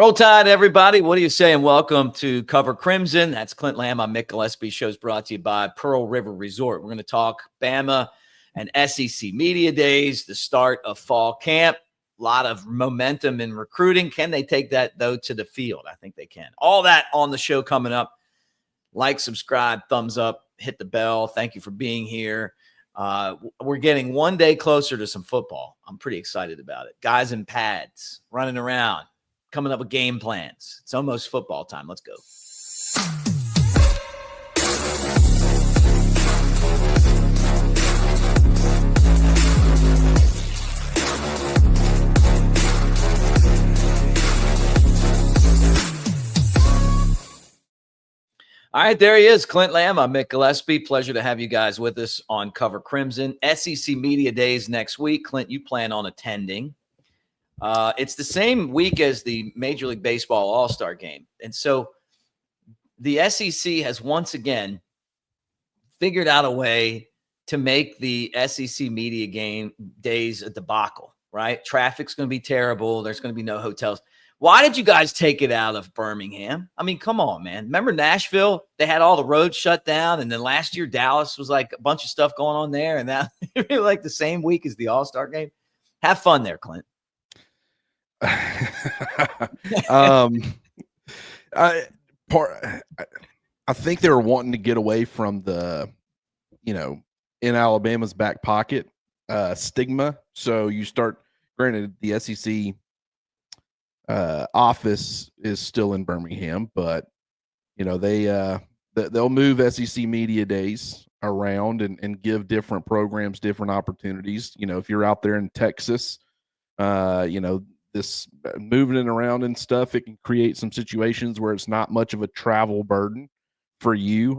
Roll Tide, everybody. What are you saying? Welcome to Cover Crimson. That's Clint Lamb. I'm Mick Gillespie. Show's brought to you by Pearl River Resort. We're going to talk Bama and SEC Media Days, the start of fall camp. A lot of momentum in recruiting. Can they take that, though, to the field? I think they can. All that on the show coming up. Like, subscribe, thumbs up, hit the bell. Thank you for being here. We're getting one day closer to some football. I'm pretty excited about it. Guys in pads, running around, coming up with game plans. It's almost football time. Let's go. All right, there he is, Clint Lamb. I'm Mick Gillespie. Pleasure to have you guys with us on Cover Crimson. SEC Media Days next week. Clint, you plan on attending. It's the same week as the Major League Baseball All-Star Game. And so the SEC has once again figured out a way to make the SEC Media Game Days a debacle, right? Traffic's going to be terrible. There's going to be no hotels. Why did you guys take it out of Birmingham? I mean, come on, man. Remember Nashville? They had all the roads shut down. And then last year, Dallas was like a bunch of stuff going on there. And that really like the same week as the All-Star Game. Have fun there, Clint. I think they were wanting to get away from the, in Alabama's back pocket stigma. So you start, granted, the SEC office is still in Birmingham, but they'll move SEC Media Days around and give different programs different opportunities. If you're out there in Texas, this moving it around and stuff, it can create some situations where it's not much of a travel burden for you.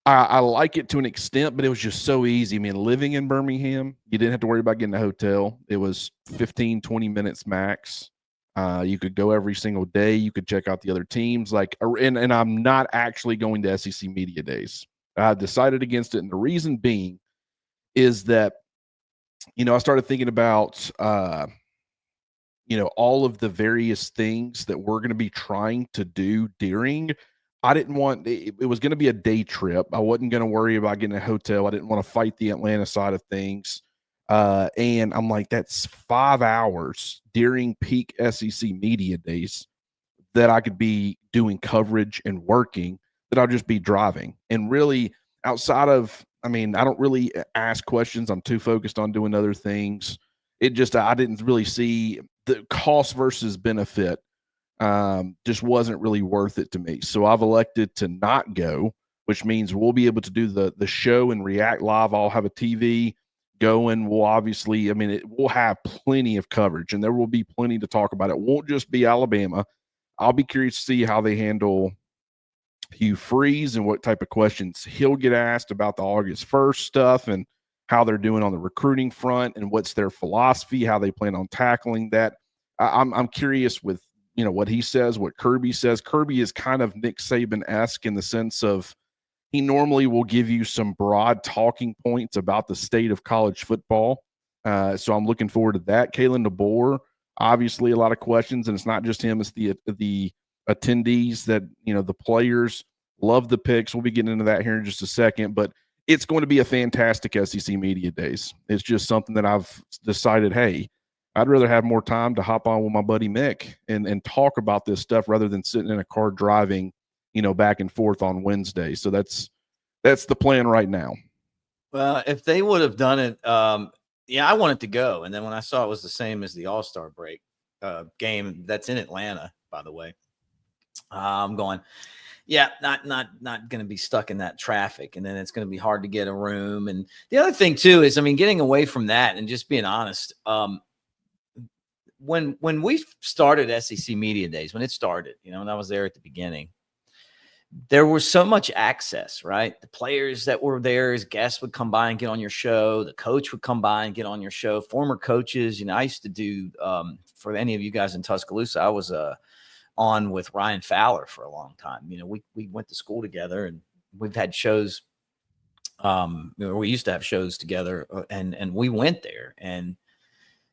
I like it to an extent, but it was just so easy. I mean, living in Birmingham, you didn't have to worry about getting a hotel. It was 15, 20 minutes max. You could go every single day. You could check out the other teams. And I'm not actually going to SEC Media Days. I decided against it. And the reason being is that, I started thinking about, all of the various things that we're going to be trying to do during. I didn't want it was going to be a day trip. I wasn't going to worry about getting a hotel. I didn't want to fight the Atlanta side of things. And I'm like, that's 5 hours during peak SEC Media Days that I could be doing coverage and working, that I'll just be driving. And really, outside of, I don't really ask questions. I'm too focused on doing other things. I didn't really see the cost versus benefit. Just wasn't really worth it to me. So I've elected to not go, which means we'll be able to do the show and react live. I'll have a TV going. We'll obviously, we'll have plenty of coverage and there will be plenty to talk about. It won't just be Alabama. I'll be curious to see how they handle Hugh Freeze and what type of questions he'll get asked about the August 1st stuff and how they're doing on the recruiting front and what's their philosophy, how they plan on tackling that. I'm curious with, what he says, what Kirby says. Kirby is kind of Nick Saban-esque in the sense of he normally will give you some broad talking points about the state of college football. So I'm looking forward to that. Kalen DeBoer, obviously a lot of questions, and it's not just him, it's the attendees that, the players love the picks. We'll be getting into that here in just a second, but it's going to be a fantastic SEC Media Days. It's just something that I've decided, hey, I'd rather have more time to hop on with my buddy Mick and talk about this stuff rather than sitting in a car driving, back and forth on Wednesday. So that's the plan right now. Well, if they would have done it, I wanted to go. And then when I saw it was the same as the All-Star break game that's in Atlanta, by the way, I'm going, not going to be stuck in that traffic. And then it's going to be hard to get a room. And the other thing too is, getting away from that and just being honest, when we started SEC Media Days, when it started, and I was there at the beginning, there was so much access, right? The players that were there as guests would come by and get on your show. The coach would come by and get on your show. Former coaches, I used to do, for any of you guys in Tuscaloosa, I was on with Ryan Fowler for a long time. We went to school together and we've had shows. We used to have shows together and we went there and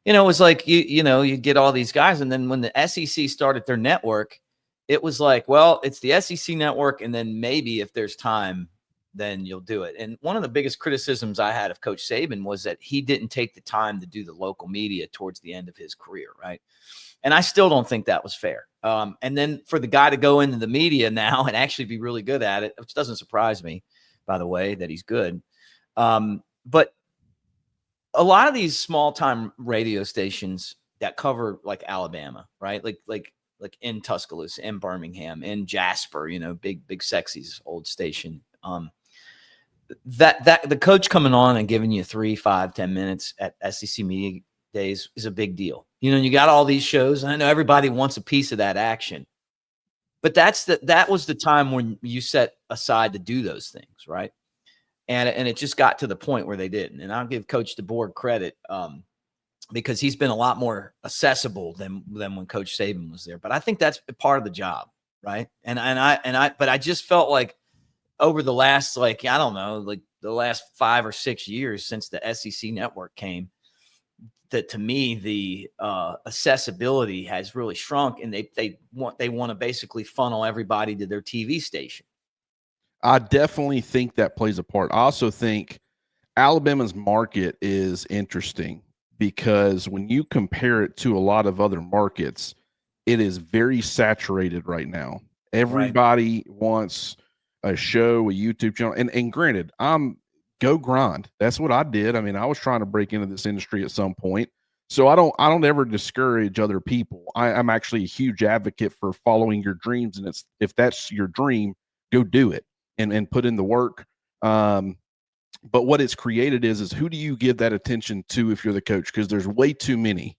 it was like you get all these guys, and then when the SEC started their network, it was like, well, it's the SEC network, and then maybe if there's time, then you'll do it. And one of the biggest criticisms I had of Coach Saban was that he didn't take the time to do the local media towards the end of his career, right? And I still don't think that was fair. And then for the guy to go into the media now and actually be really good at it, which doesn't surprise me, by the way, that he's good. But a lot of these small time radio stations that cover like Alabama, right? Like in Tuscaloosa, in Birmingham, in Jasper, big sexy's old station. That the coach coming on and giving you 3, 5, 10 minutes at SEC Media Days is a big deal. You got all these shows, and I know everybody wants a piece of that action. But that was the time when you set aside to do those things, right? And it just got to the point where they didn't. And I'll give Coach DeBoer credit because he's been a lot more accessible than when Coach Saban was there. But I think that's part of the job, right? But I just felt like over the last, I don't know, like the last 5 or 6 years since the SEC network came, that to me the accessibility has really shrunk, and they want to basically funnel everybody to their TV station. I definitely think that plays a part. I also think Alabama's market is interesting because when you compare it to a lot of other markets, it is very saturated right now. Everybody wants a show, a YouTube channel. And granted, go grind. That's what I did. I mean, I was trying to break into this industry at some point. So I don't ever discourage other people. I'm actually a huge advocate for following your dreams. And if that's your dream, go do it and put in the work. But what it's created is who do you give that attention to if you're the coach? Because there's way too many,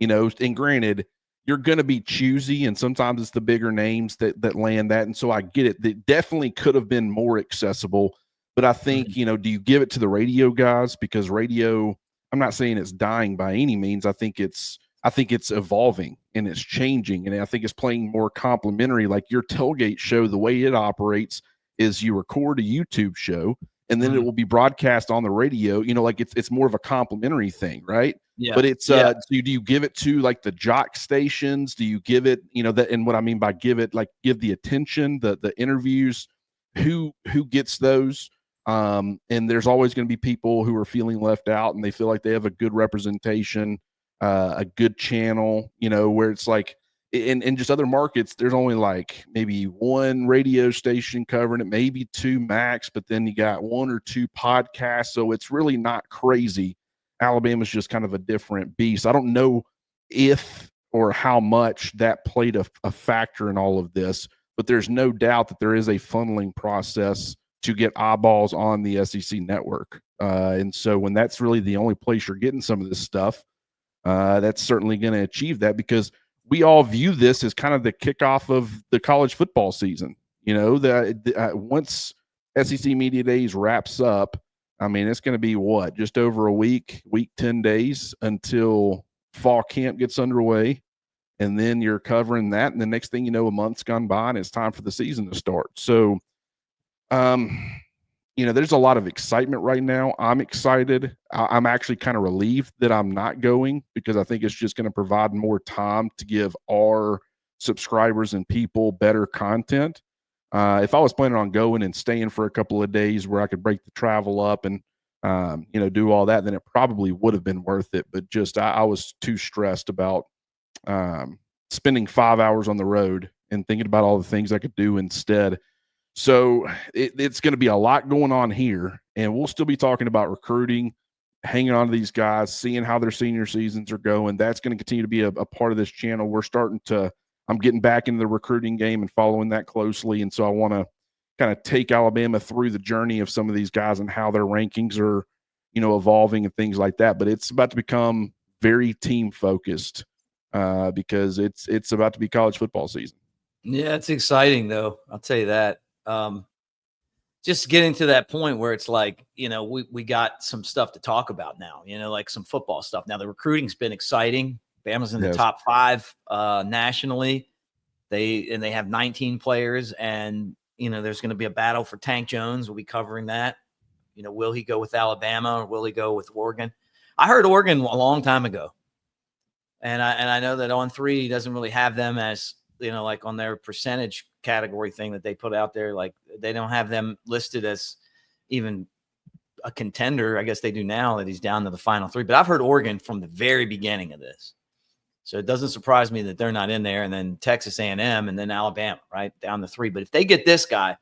and granted, you're going to be choosy, and sometimes it's the bigger names that land that. And so I get it. That definitely could have been more accessible. But I think, do you give it to the radio guys? Because radio, I'm not saying it's dying by any means. I think it's evolving and it's changing. And I think it's playing more complementary. Like your tailgate show, the way it operates is you record a YouTube show and then it will be broadcast on the radio, like it's more of a complimentary thing, right? Yeah. But it's do you give it to like the jock stations? Do you give it, that, and what I mean by give it, like give the attention, the interviews, who gets those? And there's always going to be people who are feeling left out and they feel like they have a good representation, a good channel, where it's like in just other markets, there's only like maybe one radio station covering it, maybe 2 max, but then you got 1 or 2 podcasts. So it's really not crazy. Alabama's just kind of a different beast. I don't know if or how much that played a factor in all of this, but there's no doubt that there is a funneling process to get eyeballs on the SEC network. And so when that's really the only place you're getting some of this stuff, that's certainly going to achieve that, because we all view this as kind of the kickoff of the college football season. Once SEC Media Days wraps up, I mean, it's going to be just over a week 10 days until fall camp gets underway. And then you're covering that. And the next thing you know, a month's gone by and it's time for the season to start. So, there's a lot of excitement right now. I'm excited. I'm actually kind of relieved that I'm not going, because I think it's just going to provide more time to give our subscribers and people better content. If I was planning on going and staying for a couple of days where I could break the travel up and, do all that, then it probably would have been worth it. But just, I was too stressed about spending 5 hours on the road and thinking about all the things I could do instead. So it's going to be a lot going on here, and we'll still be talking about recruiting, hanging on to these guys, seeing how their senior seasons are going. That's going to continue to be a part of this channel. I'm getting back into the recruiting game and following that closely. And so I want to kind of take Alabama through the journey of some of these guys and how their rankings are, evolving and things like that. But it's about to become very team focused because it's about to be college football season. Yeah, it's exciting though. I'll tell you that. Just getting to that point where it's like, we got some stuff to talk about now, like some football stuff. Now the recruiting's been exciting. Bama's in the top 5 nationally. They have 19 players, and there's going to be a battle for Tank Jones. We'll be covering that. Will he go with Alabama or will he go with Oregon? I heard Oregon a long time ago. And I know that on 3, he doesn't really have them as, like on their percentage category thing that they put out there. Like they don't have them listed as even a contender. I guess they do now that he's down to the final 3. But I've heard Oregon from the very beginning of this. So it doesn't surprise me that they're not in there. And then Texas A&M and then Alabama, right down to 3. But if they get this guy,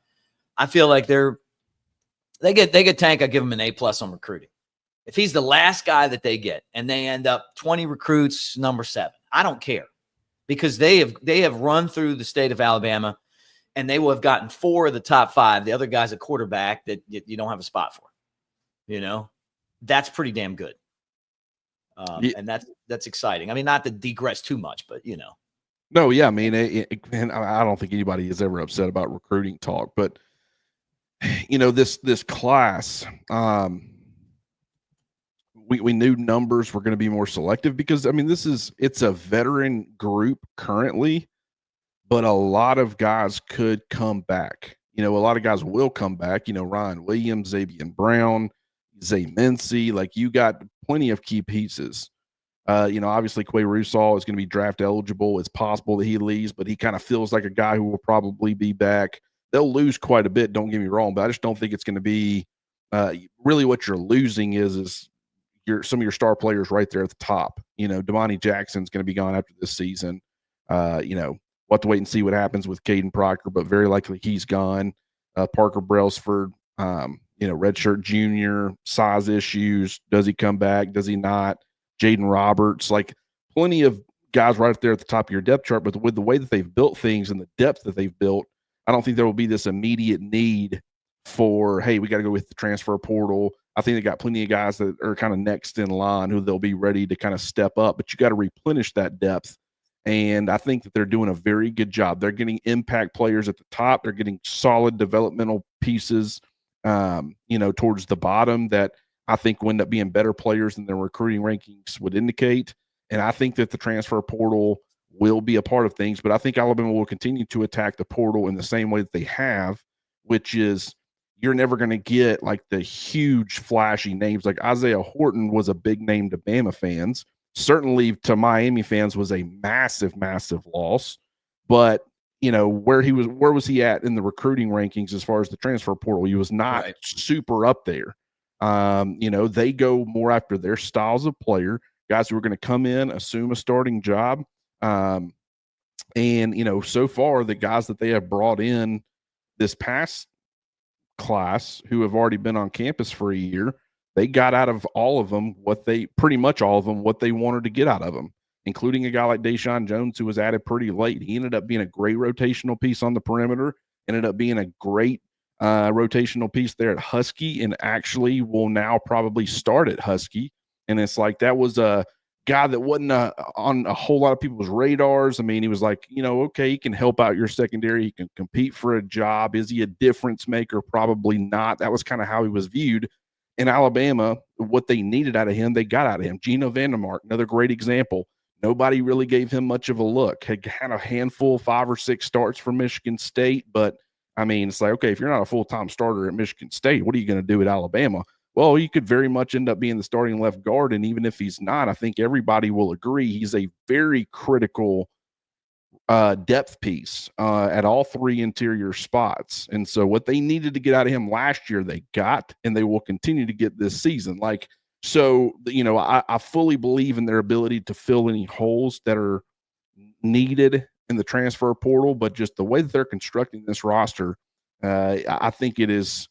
I feel like they get Tank. I give him an A+ on recruiting. If he's the last guy that they get and they end up 20 recruits, number 7, I don't care, because they have run through the state of Alabama and they will have gotten 4 of the top 5. The other guy's a quarterback that you don't have a spot for. That's pretty damn good. And that's exciting. I mean, not to digress too much, but No, yeah, I mean, and I don't think anybody is ever upset about recruiting talk, but this class, we knew numbers were going to be more selective because, I mean, it's a veteran group currently, but a lot of guys could come back. A lot of guys will come back. Ryan Williams, Xavier Brown, Zay Mincy, like you got plenty of key pieces. Obviously Quay Russaw is going to be draft eligible. It's possible that he leaves, but he kind of feels like a guy who will probably be back. They'll lose quite a bit, don't get me wrong, but I just don't think it's going to be really what you're losing is some of your star players right there at the top. Damani Jackson's going to be gone after this season. We'll have to wait and see what happens with Kadyn Proctor, but very likely he's gone. Parker Brailsford, redshirt junior, size issues. Does he come back? Does he not? Jaden Roberts, like plenty of guys right there at the top of your depth chart. But with the way that they've built things and the depth that they've built, I don't think there will be this immediate need for, hey, we got to go with the transfer portal. I think they got plenty of guys that are kind of next in line who they'll be ready to kind of step up, but you got to replenish that depth. And I think that they're doing a very good job. They're getting impact players at the top. They're getting solid developmental pieces, towards the bottom that I think will end up being better players than their recruiting rankings would indicate. And I think that the transfer portal will be a part of things, but I think Alabama will continue to attack the portal in the same way that they have, which is you're never going to get like the huge flashy names. Like Isaiah Horton was a big name to Bama fans. Certainly to Miami fans was a massive, massive loss. But, where was he at in the recruiting rankings as far as the transfer portal? He was not super up there. They go more after their styles of player, guys who are going to come in, assume a starting job. And so far the guys that they have brought in this past class who have already been on campus for a year, they got out of all of them what they wanted to get out of them, including a guy like Deshaun Jones, who was added pretty late. He ended up being a great rotational piece on the perimeter, ended up being a great rotational piece there at Husky, and actually will now probably start at Husky. And it's like that was a guy that wasn't on a whole lot of people's radars. I mean, he was like, okay, he can help out your secondary. He can compete for a job. Is he a difference maker? Probably not. That was kind of how he was viewed. In Alabama, what they needed out of him, they got out of him. Gino Vandermark, another great example. Nobody really gave him much of a look. Had a handful, 5 or 6 starts for Michigan State, but I mean, it's like, okay, if you're not a full-time starter at Michigan State, what are you going to do at Alabama? Well, he could very much end up being the starting left guard, and even if he's not, I think everybody will agree he's a very critical depth piece at all 3 interior spots. And so what they needed to get out of him last year, they got, and they will continue to get this season. I fully believe in their ability to fill any holes that are needed in the transfer portal, but just the way that they're constructing this roster, I think it is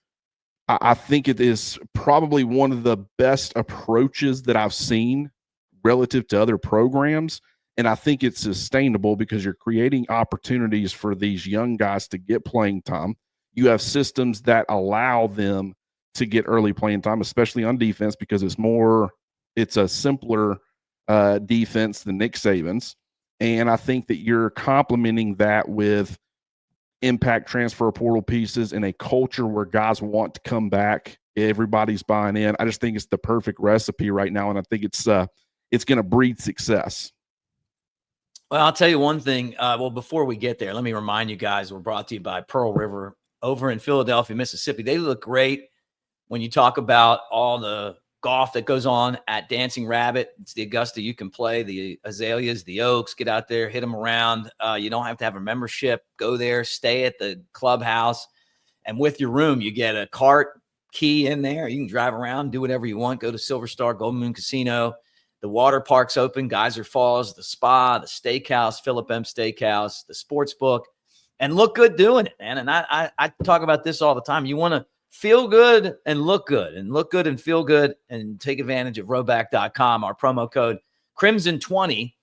probably one of the best approaches that I've seen relative to other programs. And I think it's sustainable because you're creating opportunities for these young guys to get playing time. You have systems that allow them to get early playing time, especially on defense, because it's a simpler defense than Nick Saban's. And I think that you're complementing that with impact transfer portal pieces in a culture where guys want to come back. Everybody's buying in. I just think it's the perfect recipe right now. And I think it's going to breed success. Well, I'll tell you one thing. Before we get there, let me remind you guys, we're brought to you by Pearl River over in Philadelphia, Mississippi. They look great when you talk about all the golf that goes on at Dancing Rabbit. It's the Augusta you can play, the Azaleas, the Oaks. Get out there, hit them around. You don't have to have a membership. Go there, stay at the clubhouse. And with your room, you get a cart key in there. You can drive around, do whatever you want. Go to Silver Star, Golden Moon Casino. The water park's open, Geyser Falls, the spa, the steakhouse, Philip M. Steakhouse, the sports book, and look good doing it, man. And I talk about this all the time. You want to feel good and look good and feel good, and take advantage of Rhoback.com. Our promo code Crimson20,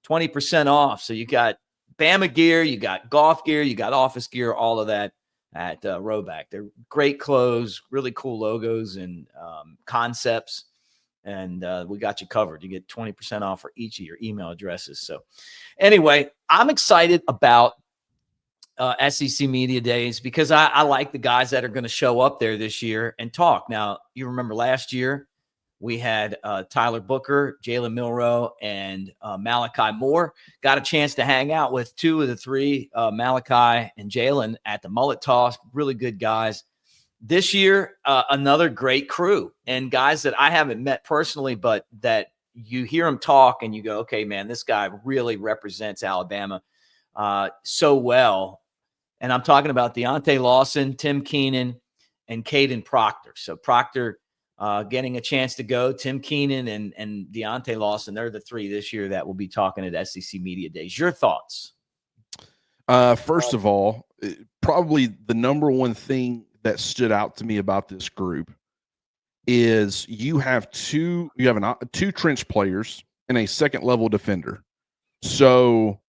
20% off. So you got Bama gear, you got golf gear, you got office gear, all of that at Rhoback. They're great clothes, really cool logos and concepts. And we got you covered. You get 20% off for each of your email addresses. So anyway, I'm excited about SEC Media Days because I like the guys that are going to show up there this year and talk. Now, you remember last year we had Tyler Booker, Jalen Milroe, and Malachi Moore. Got a chance to hang out with two of the three, Malachi and Jalen, at the Mullet Toss. Really good guys. This year, another great crew and guys that I haven't met personally, but that you hear them talk and you go, okay, man, this guy really represents Alabama so well. And I'm talking about Deontae Lawson, Tim Keenan, and Kadyn Proctor. So Proctor getting a chance to go, Tim Keenan and Deontae Lawson, they're the three this year that will be talking at SEC Media Days. Your thoughts? First of all, probably the number one thing that stood out to me about this group is you have two trench players and a second level defender. So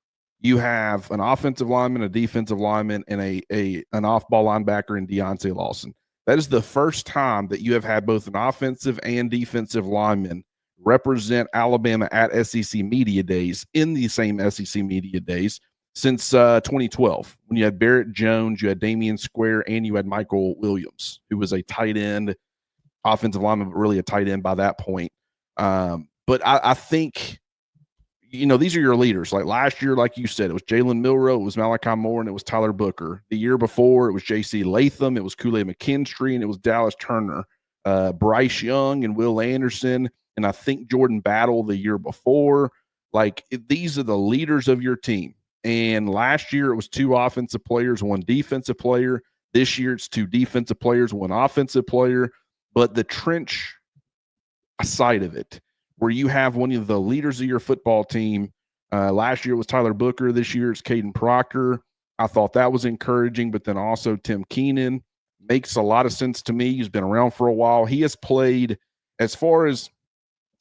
you have an offensive lineman, a defensive lineman, and an off-ball linebacker in Deontae Lawson. That is the first time that you have had both an offensive and defensive lineman represent Alabama at SEC Media Days in the same SEC Media Days since 2012, when you had Barrett Jones, you had Damian Square, and you had Michael Williams, who was a tight end, offensive lineman, but really a tight end by that point. But I think, these are your leaders. Like last year, like you said, it was Jalen Milroe, it was Malachi Moore, and it was Tyler Booker. The year before, it was J.C. Latham, it was Kool-Aid McKinstry, and it was Dallas Turner. Bryce Young and Will Anderson, and I think Jordan Battle the year before. These are the leaders of your team. And last year it was two offensive players, one defensive player. This year it's two defensive players, one offensive player. But the trench side of it, where you have one of the leaders of your football team, last year it was Tyler Booker. This year it's Kadyn Proctor. I thought that was encouraging. But then also Tim Keenan makes a lot of sense to me. He's been around for a while. He has played, as far as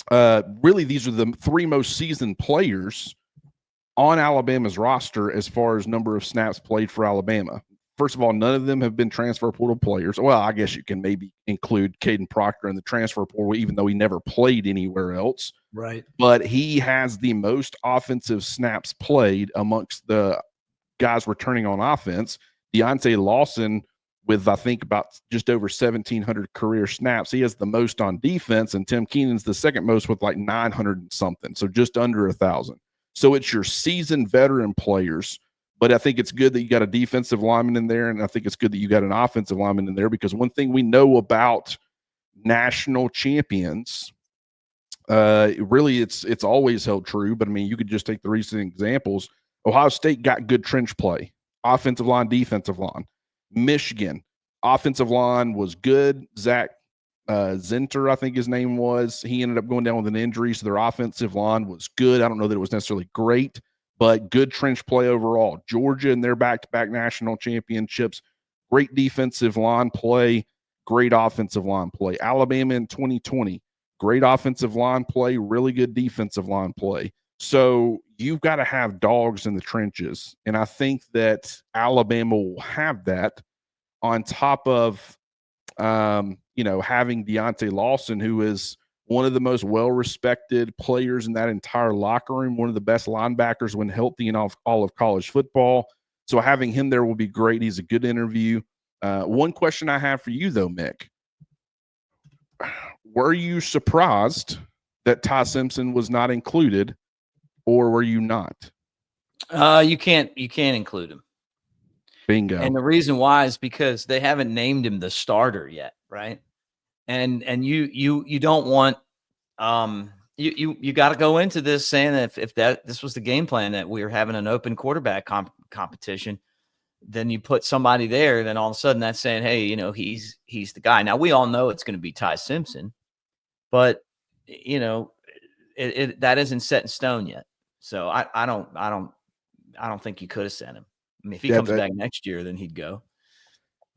really, these are the three most seasoned players on Alabama's roster as far as number of snaps played for Alabama. First of all, none of them have been transfer portal players. Well, I guess you can maybe include Kadyn Proctor in the transfer portal, even though he never played anywhere else. Right. But he has the most offensive snaps played amongst the guys returning on offense. Deontae Lawson, with I think about just over 1,700 career snaps, he has the most on defense, and Tim Keenan's the second most with like 900 and something, so just under 1,000. So it's your seasoned veteran players, but I think it's good that you got a defensive lineman in there, and I think it's good that you got an offensive lineman in there, because one thing we know about national champions, really it's always held true, but I mean, you could just take the recent examples. Ohio State got good trench play, offensive line, defensive line. Michigan, offensive line was good. Zach Zinter, I think his name was. He ended up going down with an injury, so their offensive line was good. I don't know that it was necessarily great, but good trench play overall. Georgia in their back-to-back national championships, great defensive line play, great offensive line play. Alabama in 2020, great offensive line play, really good defensive line play. So you've got to have dogs in the trenches, and I think that Alabama will have that on top of having Deontae Lawson, who is one of the most well-respected players in that entire locker room, one of the best linebackers when healthy in all of college football. So having him there will be great. He's a good interview. One question I have for you, though, Mick. Were you surprised that Ty Simpson was not included, or were you not? You can't include him. Bingo. And the reason why is because they haven't named him the starter yet, right? and you don't want you got to go into this saying that if this was the game plan, that we were having an open quarterback competition, then you put somebody there, then all of a sudden that's saying, hey, he's the guy. Now we all know it's going to be Ty Simpson, but that isn't set in stone yet. So I don't think you could have sent him. I mean, if he comes back next year, then he'd go.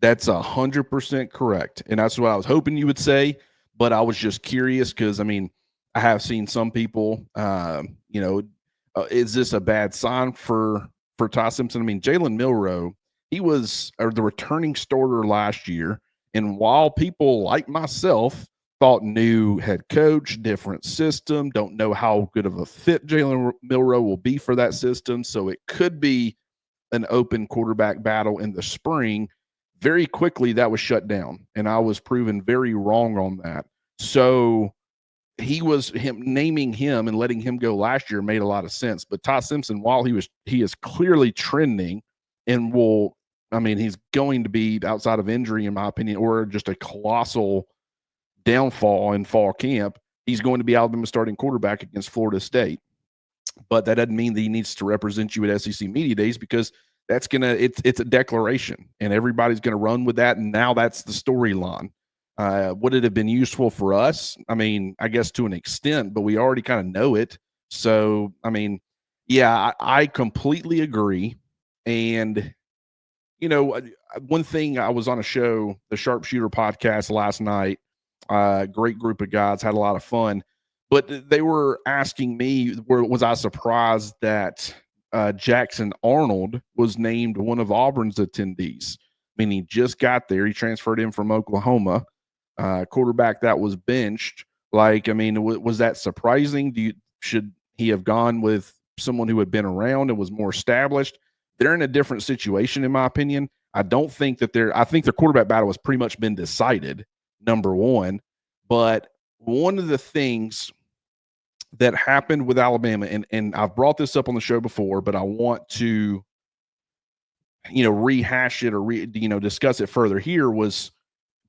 That's 100% correct. And that's what I was hoping you would say, but I was just curious because, I mean, I have seen some people, is this a bad sign for Ty Simpson? I mean, Jalen Milroe, he was the returning starter last year. And while people like myself thought new head coach, different system, don't know how good of a fit Jalen Milroe will be for that system. So it could be an open quarterback battle in the spring. Very quickly that was shut down, and I was proven very wrong on that. So naming him and letting him go last year made a lot of sense. But Ty Simpson, while he is clearly trending and he's going to be, outside of injury, in my opinion, or just a colossal downfall in fall camp, he's going to be Alabama's starting quarterback against Florida State. But that doesn't mean that he needs to represent you at SEC Media Days, because it's a declaration and everybody's going to run with that. And now that's the storyline. Would it have been useful for us? I mean, I guess to an extent, but we already kind of know it. So, I mean, yeah, I completely agree. And, one thing, I was on a show, the Sharpshooter podcast last night, great group of guys, had a lot of fun, but they were asking me, was I surprised that Jackson Arnold was named one of Auburn's attendees? I mean, he just got there. He transferred in from Oklahoma, quarterback that was benched. Like, I mean, was that surprising? Should he have gone with someone who had been around and was more established? They're in a different situation, in my opinion. I don't think that I think their quarterback battle has pretty much been decided, number one. But one of the things that happened with Alabama, and I've brought this up on the show before, but I want to, rehash it or discuss it further here, was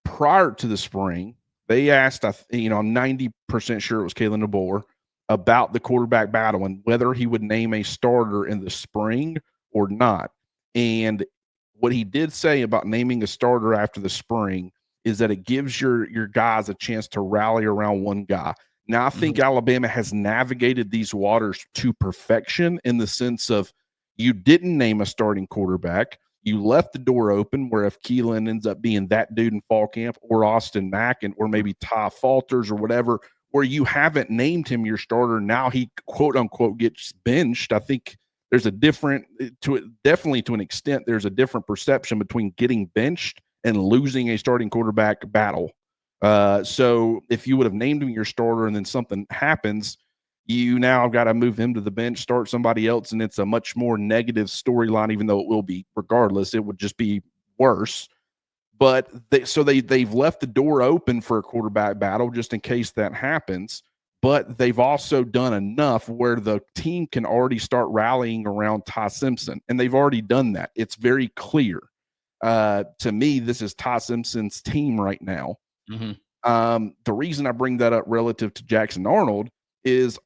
prior to the spring, they asked, I'm 90% sure it was Kalen DeBoer, about the quarterback battle and whether he would name a starter in the spring or not. And what he did say about naming a starter after the spring is that it gives your guys a chance to rally around one guy. Now, I think Alabama has navigated these waters to perfection, in the sense of, you didn't name a starting quarterback. You left the door open where if Keelan ends up being that dude in fall camp, or Austin Mack, or maybe Ty falters or whatever, where you haven't named him your starter, now he quote unquote gets benched. I think there's definitely to an extent, there's a different perception between getting benched and losing a starting quarterback battle. So if you would have named him your starter and then something happens, you now got to move him to the bench, start somebody else, and it's a much more negative storyline, even though it will be regardless. It would just be worse. But they've left the door open for a quarterback battle just in case that happens. But they've also done enough where the team can already start rallying around Ty Simpson, and they've already done that. It's very clear. To me, this is Ty Simpson's team right now. The reason I bring that up relative to Jackson Arnold is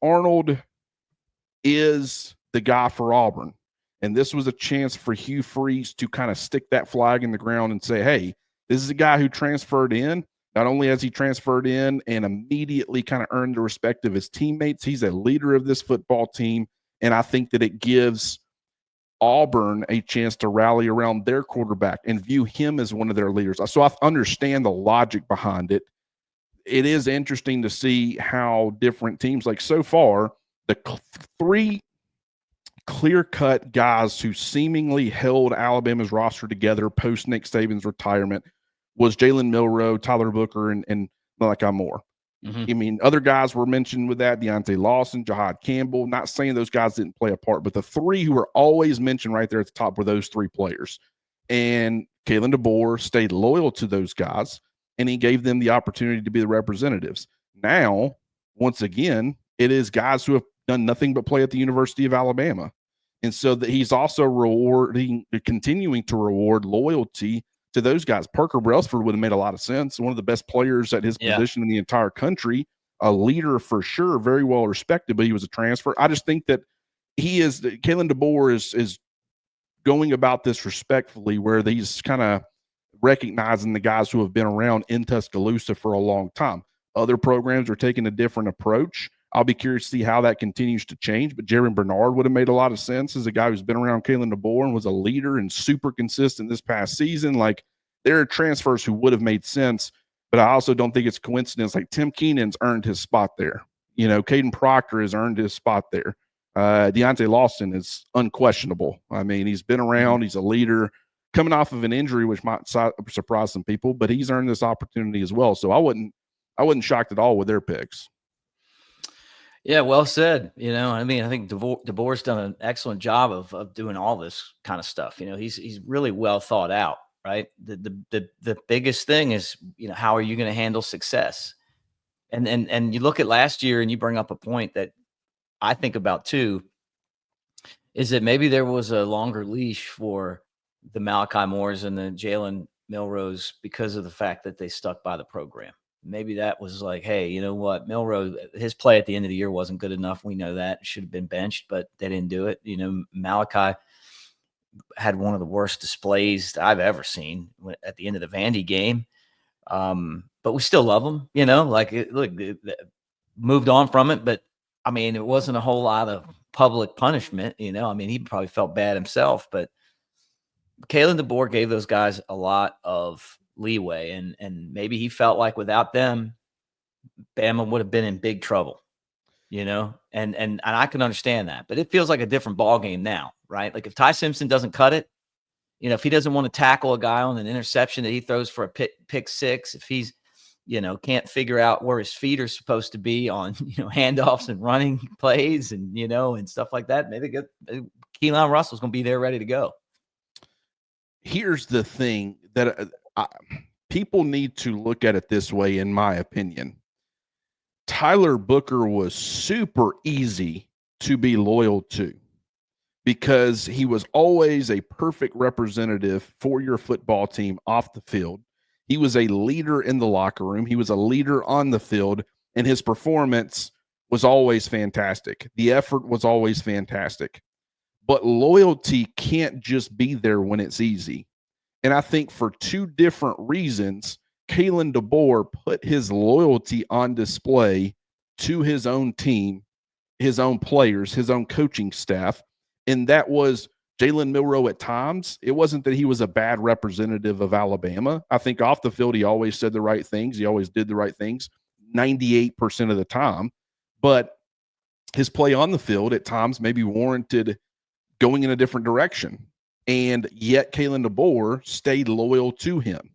the guy for Auburn. And this was a chance for Hugh Freeze to kind of stick that flag in the ground and say, hey, this is a guy who transferred in. Not only has he transferred in and immediately kind of earned the respect of his teammates, he's a leader of this football team. And I think that it gives Auburn a chance to rally around their quarterback and view him as one of their leaders. So I understand the logic behind it. It is interesting to see how different teams, like so far, the three clear-cut guys who seemingly held Alabama's roster together post Nick Saban's retirement was Jalen Milroe, Tyler Booker, and Malachi Moore. I mean, other guys were mentioned with that, Deontae Lawson, Jahad Campbell. Not saying those guys didn't play a part, but the three who were always mentioned right there at the top were those three players. And Kalen DeBoer stayed loyal to those guys, and he gave them the opportunity to be the representatives. Now, once again, it is guys who have done nothing but play at the University of Alabama. And so that he's also continuing to reward loyalty to those guys. Parker Brailsford would have made a lot of sense. One of the best players at his position in the entire country, a leader for sure, very well respected, but he was a transfer. I just think that Kalen DeBoer is going about this respectfully, where he's kind of recognizing the guys who have been around in Tuscaloosa for a long time. Other programs are taking a different approach. I'll be curious to see how that continues to change, but Jerry Bernard would have made a lot of sense as a guy who's been around Kalen DeBoer and was a leader and super consistent this past season. Like, there are transfers who would have made sense, but I also don't think it's coincidence. Like, Tim Keenan's earned his spot there. Kadyn Proctor has earned his spot there. Deontae Lawson is unquestionable. I mean, he's been around. He's a leader coming off of an injury, which might surprise some people, but he's earned this opportunity as well. So I wasn't shocked at all with their picks. Yeah, well said. I think DeBoer's done an excellent job of doing all this kind of stuff. He's really well thought out, right? The biggest thing is, how are you going to handle success? And you look at last year and you bring up a point that I think about too, is that maybe there was a longer leash for the Malachi Moores and the Jalen Milrose because of the fact that they stuck by the program. Maybe that was like, hey, you know what? Milrose, his play at the end of the year wasn't good enough. We know that. Should have been benched, but they didn't do it. Malachi had one of the worst displays I've ever seen at the end of the Vandy game. But we still love him, moved on from it. But I mean, it wasn't a whole lot of public punishment, he probably felt bad himself, but Kalen DeBoer gave those guys a lot of leeway, and maybe he felt like without them, Bama would have been in big trouble, and I can understand that, but it feels like a different ball game now, right? Like, if Ty Simpson doesn't cut it, if he doesn't want to tackle a guy on an interception that he throws for a pick six, if he's, can't figure out where his feet are supposed to be on, handoffs and running plays and, and stuff like that, maybe Keelan Russell's going to be there ready to go. Here's the thing that people need to look at it this way, in my opinion. Tyler Booker was super easy to be loyal to because he was always a perfect representative for your football team off the field. He was a leader in the locker room. He was a leader on the field, and his performance was always fantastic. The effort was always fantastic. But loyalty can't just be there when it's easy. And I think for two different reasons, Kalen DeBoer put his loyalty on display to his own team, his own players, his own coaching staff. And that was Jalen Milroe at times. It wasn't that he was a bad representative of Alabama. I think off the field, he always said the right things. He always did the right things 98% of the time. But his play on the field at times maybe warranted going in a different direction. And yet Kalen DeBoer stayed loyal to him.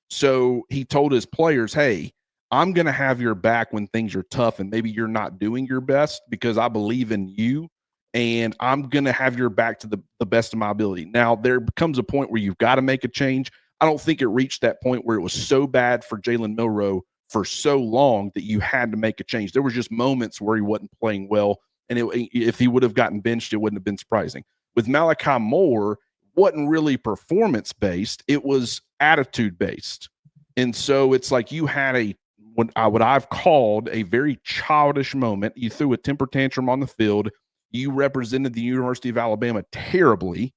So he told his players, hey, I'm going to have your back when things are tough and maybe you're not doing your best because I believe in you. And I'm going to have your back to the best of my ability. Now, there becomes a point where you've got to make a change. I don't think it reached that point where it was so bad for Jalen Milroe for so long that you had to make a change. There was just moments where he wasn't playing well. And if he would have gotten benched, it wouldn't have been surprising. With Malachi Moore, it wasn't really performance-based. It was attitude-based. And so it's like you had what I've called a very childish moment. You threw a temper tantrum on the field. You represented the University of Alabama terribly,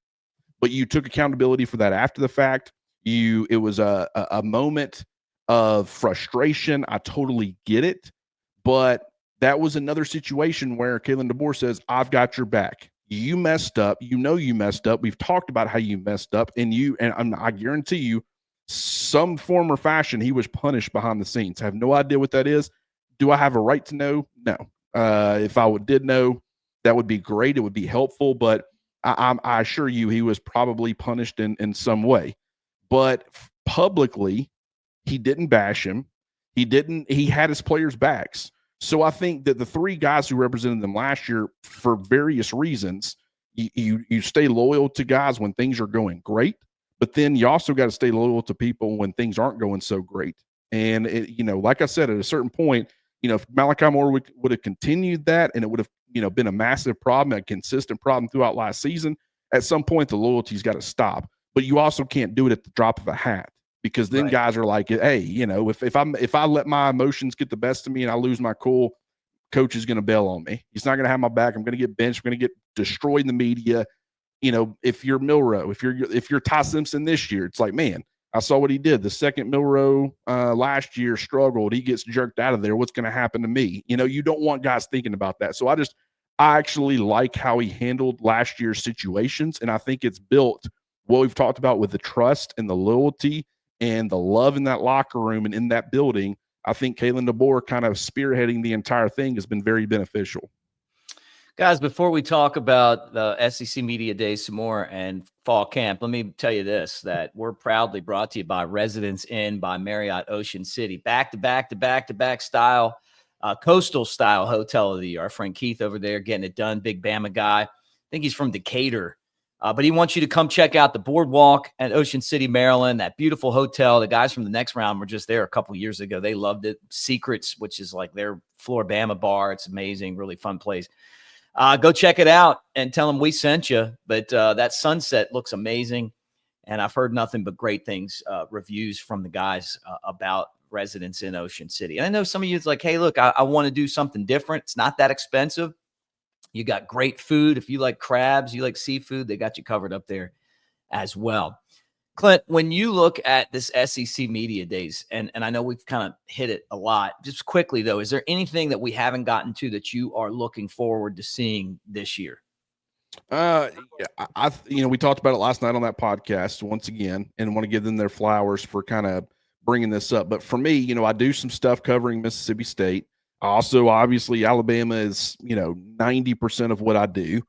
but you took accountability for that after the fact. It was a moment of frustration. I totally get it, but that was another situation where Kalen DeBoer says, I've got your back. You messed up. You messed up. We've talked about how you messed up, and I guarantee you, some form or fashion, he was punished behind the scenes. I have no idea what that is. Do I have a right to know? No. If I did know, that would be great. It would be helpful, but I assure you he was probably punished in some way. But publicly, he didn't bash him. He had his players' backs. So I think that the three guys who represented them last year, for various reasons, you stay loyal to guys when things are going great, but then you also got to stay loyal to people when things aren't going so great. And like I said, at a certain point, if Malachi Moore would have continued that, and it would have been a massive problem, a consistent problem throughout last season, at some point the loyalty's got to stop. but you also can't do it at the drop of a hat, because then Right. guys are like, hey, if I let my emotions get the best of me and I lose my cool, coach is going to bail on me. He's not going to have my back. I'm going to get benched. I'm going to get destroyed in the media. If you're Milroe, if you're Ty Simpson this year, it's like, man, I saw what he did. The second Milroe last year struggled. He gets jerked out of there. What's going to happen to me? You don't want guys thinking about that. So I actually like how he handled last year's situations. And I think it's built what we've talked about with the trust and the loyalty and the love in that locker room and in that building. I think Kalen DeBoer kind of spearheading the entire thing has been very beneficial. Guys, before we talk about the SEC Media Days some more and fall camp, let me tell you this, that we're proudly brought to you by Residence Inn by Marriott Ocean City. Back-to-back style, coastal style hotel of the year. Our friend Keith over there getting it done, big Bama guy. I think he's from Decatur. But he wants you to come check out the boardwalk at Ocean City, Maryland, that beautiful hotel. The guys from the Next Round were just there a couple years ago. They loved it. Secrets, which is like their Floribama bar. It's amazing, really fun place. Go check it out and tell them we sent you. But that sunset looks amazing. And I've heard nothing but great things, reviews from the guys about Residence in Ocean City. And I know some of you is like, hey, look, I want to do something different. It's not that expensive. You got great food. If you like crabs, you like seafood, they got you covered up there as well. Clint, when you look at this SEC Media Days, and I know we've kind of hit it a lot, just quickly, though, is there anything that we haven't gotten to that you are looking forward to seeing this year? Yeah, we talked about it last night on that podcast once again, and want to give them their flowers for kind of bringing this up. But for me, I do some stuff covering Mississippi State. Also, obviously, Alabama is, 90% of what I do.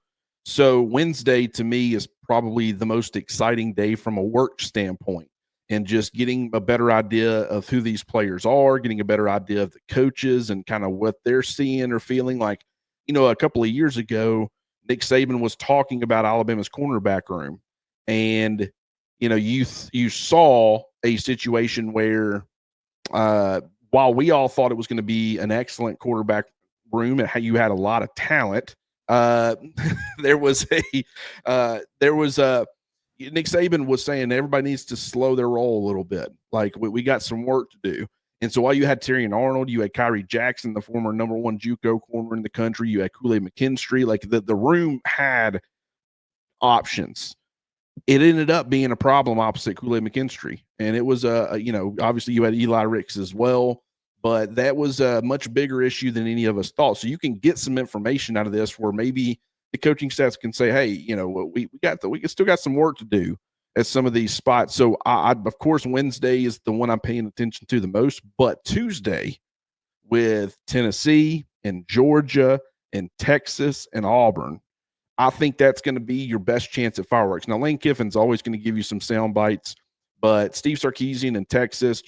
So Wednesday to me is probably the most exciting day from a work standpoint, and just getting a better idea of who these players are, getting a better idea of the coaches and kind of what they're seeing or feeling like. A couple of years ago, Nick Saban was talking about Alabama's cornerback room, and you saw a situation where while we all thought it was going to be an excellent quarterback room and how you had a lot of talent, there was Nick Saban was saying everybody needs to slow their roll a little bit. Like we got some work to do. And so while you had Terry and Arnold, you had Kyrie Jackson, the former number one JUCO corner in the country. You had Kool-Aid McKinstry. Like the room had options. It ended up being a problem opposite Kool-Aid McKinstry. And it was, obviously you had Eli Ricks as well, but that was a much bigger issue than any of us thought. So you can get some information out of this where maybe the coaching staffs can say, hey, we still got some work to do at some of these spots. So I of course, Wednesday is the one I'm paying attention to the most, but Tuesday with Tennessee and Georgia and Texas and Auburn, I think that's going to be your best chance at fireworks. Now, Lane Kiffin's always going to give you some sound bites, but Steve Sarkisian and Texas,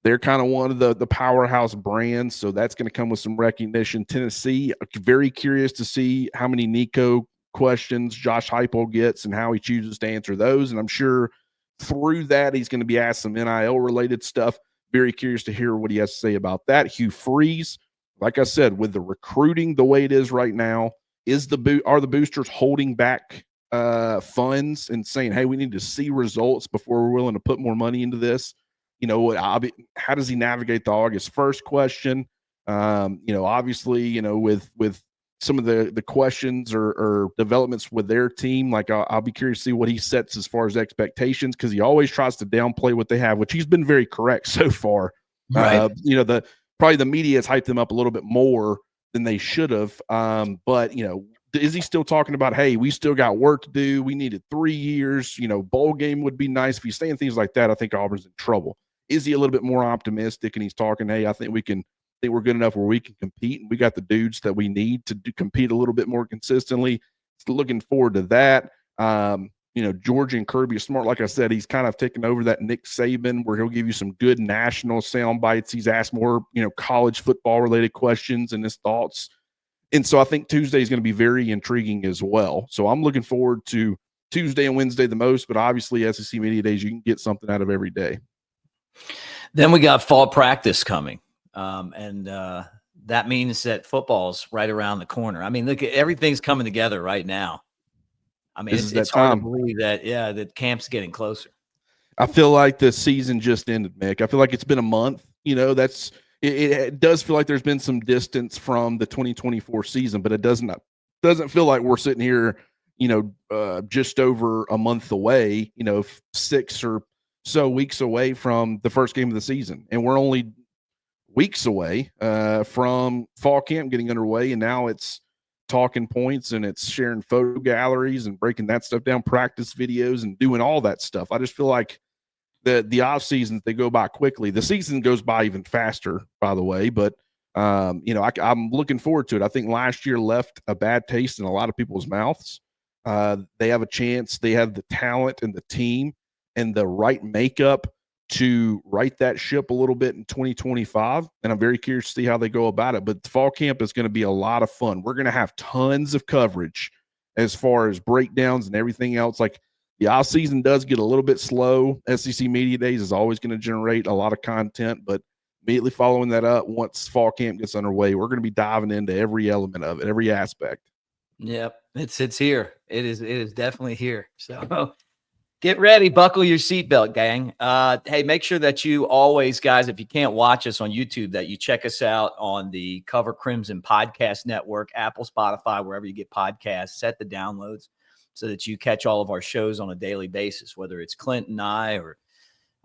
they're kind of one of the powerhouse brands, so that's going to come with some recognition. Tennessee, very curious to see how many Nico questions Josh Heupel gets and how he chooses to answer those, and I'm sure through that he's going to be asked some NIL-related stuff. Very curious to hear what he has to say about that. Hugh Freeze, like I said, with the recruiting the way it is right now, are the boosters holding back funds and saying, hey, we need to see results before we're willing to put more money into this? How does he navigate the August 1st question? Obviously, with some of the questions or developments with their team, like I'll be curious to see what he sets as far as expectations, because he always tries to downplay what they have, which he's been very correct so far. Right. Probably the media has hyped them up a little bit more than they should have. But is he still talking about, hey, we still got work to do? We needed 3 years. Bowl game would be nice. If he's saying things like that, I think Auburn's in trouble. Is he a little bit more optimistic and he's talking, hey, I think we're good enough where we can compete and we got the dudes that we need to compete a little bit more consistently? Still looking forward to that. Georgia and Kirby are smart. Like I said, he's kind of taken over that Nick Saban where he'll give you some good national sound bites. He's asked more, college football related questions and his thoughts. And so I think Tuesday is going to be very intriguing as well. So I'm looking forward to Tuesday and Wednesday the most, but obviously SEC Media Days, you can get something out of every day. Then we got fall practice coming. And that means that football's right around the corner. I mean, look, everything's coming together right now. I mean, This is that it's hard to time. believe that, yeah, that camp's getting closer. I feel like the season just ended, Mick. I feel like it's been a month. You know, it does feel like there's been some distance from the 2024 season, but it doesn't feel like we're sitting here, just over a month away, 6 or so weeks away from the first game of the season. And we're only weeks away from fall camp getting underway. And now it's talking points and it's sharing photo galleries and breaking that stuff down, practice videos and doing all that stuff. I just feel like the off seasons, they go by quickly. The season goes by even faster, by the way, but I'm looking forward to it. I think last year left a bad taste in a lot of people's mouths. They have a chance. They have the talent and the team and the right makeup to right that ship a little bit in 2025. And I'm very curious to see how they go about it. But fall camp is going to be a lot of fun. We're going to have tons of coverage as far as breakdowns and everything else. Like, the off season does get a little bit slow. SEC Media Days is always going to generate a lot of content, but immediately following that up, once fall camp gets underway, we're going to be diving into every element of it, every aspect. Yep, it's here. It is definitely here. So get ready, buckle your seatbelt, gang. Hey, make sure that you always, guys, if you can't watch us on YouTube, that you check us out on the Cover Crimson Podcast Network, Apple, Spotify, wherever you get podcasts. Set the downloads so that you catch all of our shows on a daily basis, whether it's Clint and I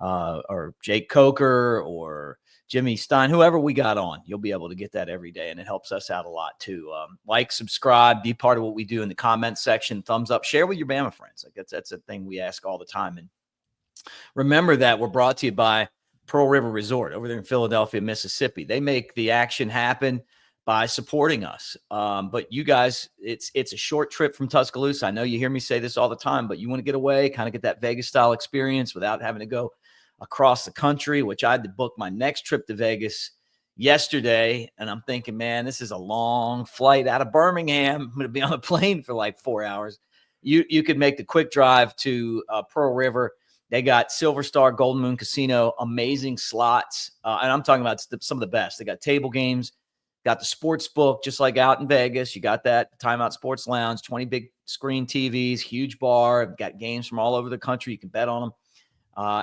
or Jake Coker or Jimmy Stein, whoever we got on, you'll be able to get that every day. And it helps us out a lot too. Like, subscribe, be part of what we do in the comment section, thumbs up, share with your Bama friends. Like that's a thing we ask all the time. And remember that we're brought to you by Pearl River Resort over there in Philadelphia, Mississippi. They make the action happen by supporting us. But you guys, it's a short trip from Tuscaloosa. I know you hear me say this all the time, but you want to get away, kind of get that Vegas style experience without having to go across the country, which I had to book my next trip to Vegas yesterday. And I'm thinking, man, this is a long flight out of Birmingham. I'm going to be on a plane for like 4 hours. You could make the quick drive to Pearl River. They got Silver Star, Golden Moon Casino, amazing slots. And I'm talking about some of the best. They got table games, got the sports book, just like out in Vegas. You got that Timeout Sports Lounge, 20 big screen TVs, huge bar, got games from all over the country. You can bet on them.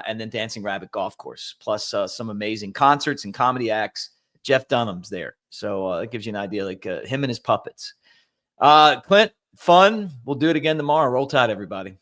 And then Dancing Rabbit Golf Course, plus some amazing concerts and comedy acts. Jeff Dunham's there. So it gives you an idea, like him and his puppets. Clint, fun. We'll do it again tomorrow. Roll Tide, everybody.